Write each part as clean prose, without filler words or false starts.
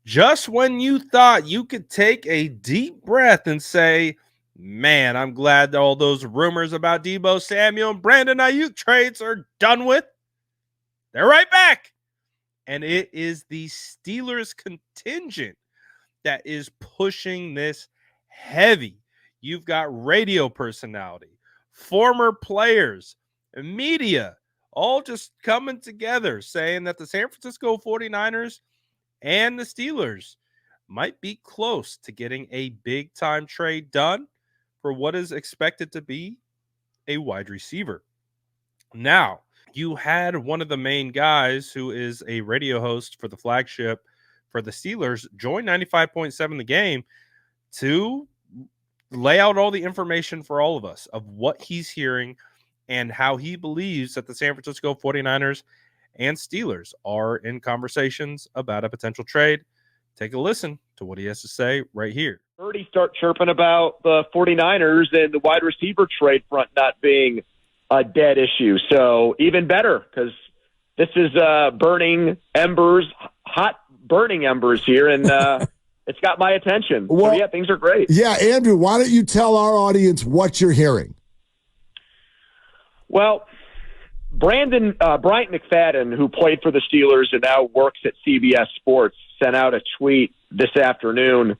Just when you thought you could take a deep breath and say, man, I'm glad that all those rumors about Deebo Samuel and Brandon Aiyuk trades are done with, they're right back. And it is the Steelers contingent that is pushing this heavy. You've got radio personality, former players, and media all just coming together saying that the San Francisco 49ers and the Steelers might be close to getting a big-time trade done for what is expected to be a wide receiver. Now, you had one of the main guys who is a radio host for the flagship for the Steelers join 95.7 The Game to lay out all the information for all of us of what he's hearing and how he believes that the San Francisco 49ers and Steelers are in conversations about a potential trade. Take a listen to what he has to say right here. Already start chirping about the 49ers and the wide receiver trade front not being a dead issue. So even better, because this is burning embers, hot burning embers here, and it's got my attention. Well, so, yeah, things are great. Yeah, Andrew, why don't you tell our audience what you're hearing? Well, Bryant McFadden, who played for the Steelers and now works at CBS Sports, sent out a tweet this afternoon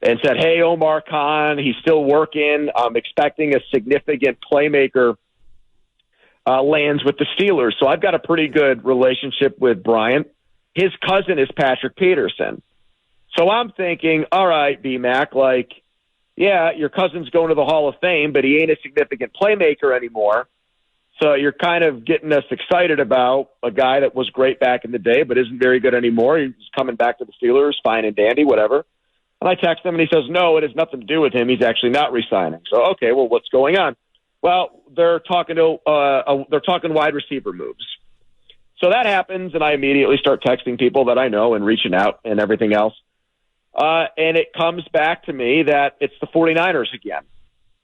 and said, hey, Omar Khan, he's still working. I'm expecting a significant playmaker lands with the Steelers. So I've got a pretty good relationship with Bryant. His cousin is Patrick Peterson. So I'm thinking, all right, B-Mac, like, yeah, your cousin's going to the Hall of Fame, but he ain't a significant playmaker anymore. So you're kind of getting us excited about a guy that was great back in the day, but isn't very good anymore. He's coming back to the Steelers, fine and dandy, whatever. And I text him, and he says, no, it has nothing to do with him. He's actually not re-signing. So, okay, well, what's going on? Well, they're talking wide receiver moves. So that happens, and I immediately start texting people that I know and reaching out and everything else. And it comes back to me that it's the 49ers again.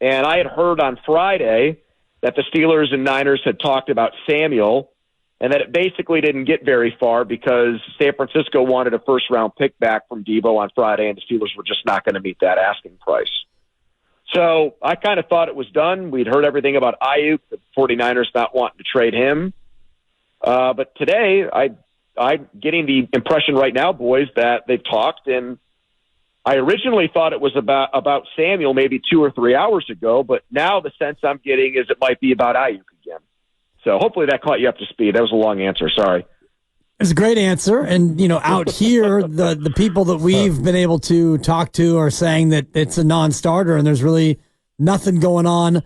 And I had heard on Friday that the Steelers and Niners had talked about Samuel, and that it basically didn't get very far because San Francisco wanted a first-round pick back from Deebo on Friday, and the Steelers were just not going to meet that asking price. So I kind of thought it was done. We'd heard everything about Aiyuk, the 49ers not wanting to trade him. But today, I'm getting the impression right now, boys, that they've talked, and I originally thought it was about Samuel maybe 2 or 3 hours ago, but now the sense I'm getting is it might be about Aiyuk again. So hopefully that caught you up to speed. That was a long answer. Sorry. It's a great answer. And, out here, the people that we've been able to talk to are saying that it's a non-starter and there's really nothing going on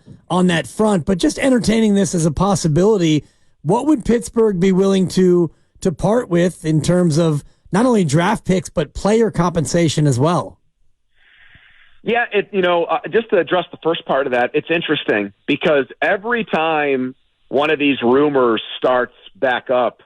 that front. But just entertaining this as a possibility, what would Pittsburgh be willing to part with in terms of not only draft picks, but player compensation as well? Yeah, just to address the first part of that, it's interesting because every time one of these rumors starts back up,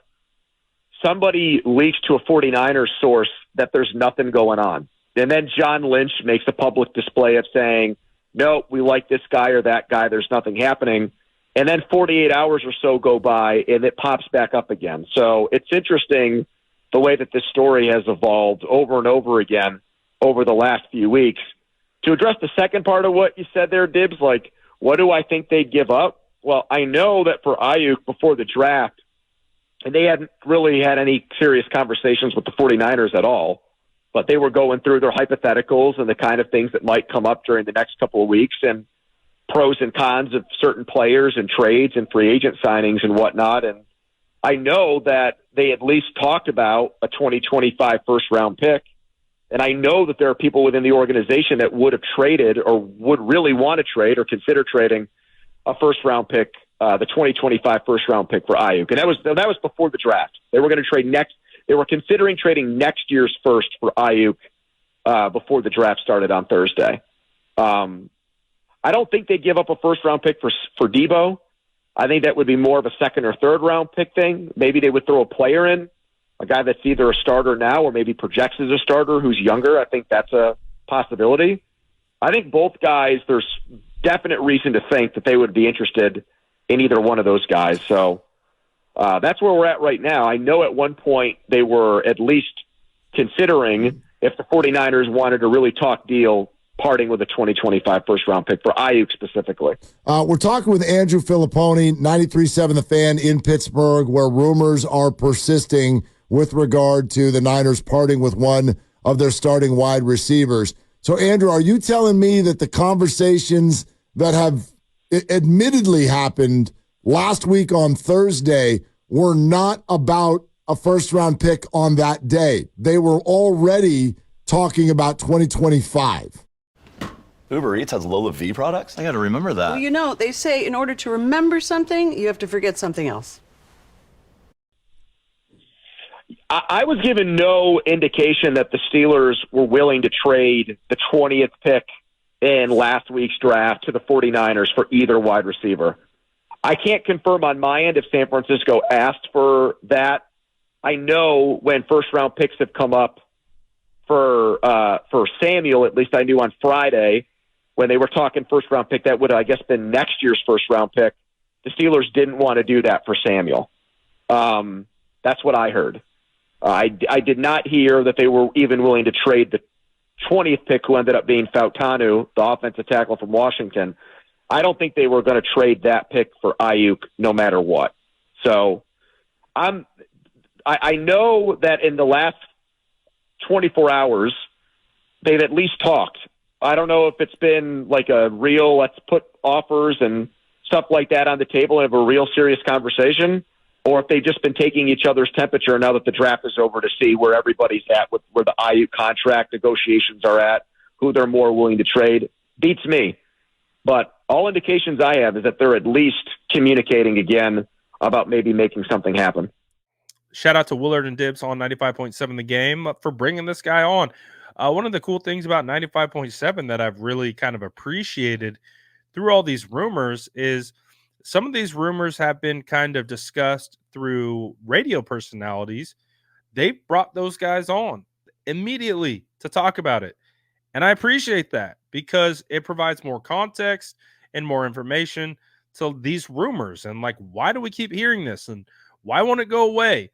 somebody leaks to a 49ers source that there's nothing going on. And then John Lynch makes a public display of saying, no, we like this guy or that guy, there's nothing happening. And then 48 hours or so go by and it pops back up again. So it's interesting the way that this story has evolved over and over again over the last few weeks. To address the second part of what you said there, Dibs, like, what do I think they'd give up? Well, I know that for Aiyuk before the draft, and they hadn't really had any serious conversations with the 49ers at all, but they were going through their hypotheticals and the kind of things that might come up during the next couple of weeks and pros and cons of certain players and trades and free agent signings and whatnot. And I know that they at least talked about a 2025 first-round pick, and I know that there are people within the organization that would have traded or would really want to trade or consider trading a first-round pick, the 2025 first-round pick for Aiyuk. And that was before the draft. They were going to trade next. They were considering trading next year's first for Aiyuk before the draft started on Thursday. I don't think they'd give up a first-round pick for Deebo. I think that would be more of a second or third round pick thing. Maybe they would throw a player in, a guy that's either a starter now or maybe projects as a starter who's younger. I think that's a possibility. I think both guys, there's definite reason to think that they would be interested in either one of those guys. So that's where we're at right now. I know at one point they were at least considering if the 49ers wanted to really talk deal parting with a 2025 first-round pick for Aiyuk specifically. We're talking with Andrew Filipponi, 93.7 The Fan in Pittsburgh, where rumors are persisting with regard to the Niners parting with one of their starting wide receivers. So, Andrew, are you telling me that the conversations that have admittedly happened last week on Thursday were not about a first-round pick on that day? They were already talking about 2025. Uber Eats has Lola V products? I got to remember that. Well, you know, they say in order to remember something, you have to forget something else. I was given no indication that the Steelers were willing to trade the 20th pick in last week's draft to the 49ers for either wide receiver. I can't confirm on my end if San Francisco asked for that. I know when first-round picks have come up for Samuel, at least I knew on Friday, when they were talking first-round pick, that would have, I guess, been next year's first-round pick. The Steelers didn't want to do that for Samuel. That's what I heard. I did not hear that they were even willing to trade the 20th pick, who ended up being Fautanu, the offensive tackle from Washington. I don't think they were going to trade that pick for Aiyuk no matter what. So I know that in the last 24 hours, they've at least talked. I don't know if it's been like a real let's put offers and stuff like that on the table and have a real serious conversation, or if they've just been taking each other's temperature now that the draft is over to see where everybody's at with where the Aiyuk contract negotiations are at, who they're more willing to trade. Beats me. But all indications I have is that they're at least communicating again about maybe making something happen. Shout out to Willard and Dibs on 95.7 The Game for bringing this guy on. One of the cool things about 95.7 that I've really kind of appreciated through all these rumors is some of these rumors have been kind of discussed through radio personalities. They brought those guys on immediately to talk about it. And I appreciate that because it provides more context and more information to these rumors. And like, why do we keep hearing this? And why won't it go away?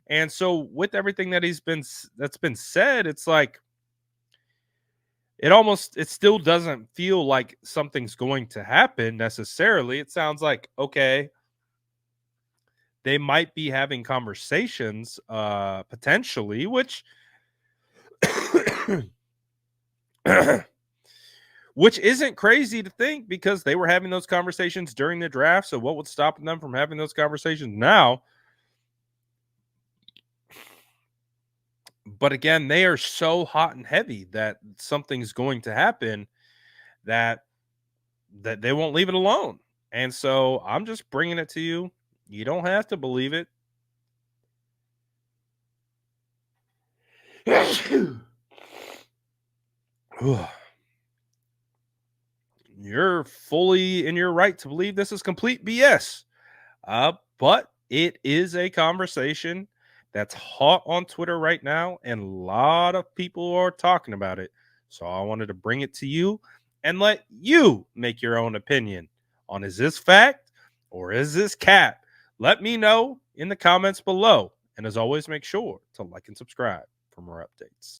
And so with everything that's been said, it's like, it still doesn't feel like something's going to happen necessarily. It sounds like, okay, they might be having conversations potentially, which which isn't crazy to think because they were having those conversations during the draft. So what would stop them from having those conversations now? But again, they are so hot and heavy that something's going to happen that they won't leave it alone. And so I'm just bringing it to you. You don't have to believe it. You're fully in your right to believe this is complete BS. But it is a conversation that's hot on Twitter right now, and a lot of people are talking about it. So I wanted to bring it to you and let you make your own opinion on, is this fact or is this cap? Let me know in the comments below. And as always, make sure to like and subscribe for more updates.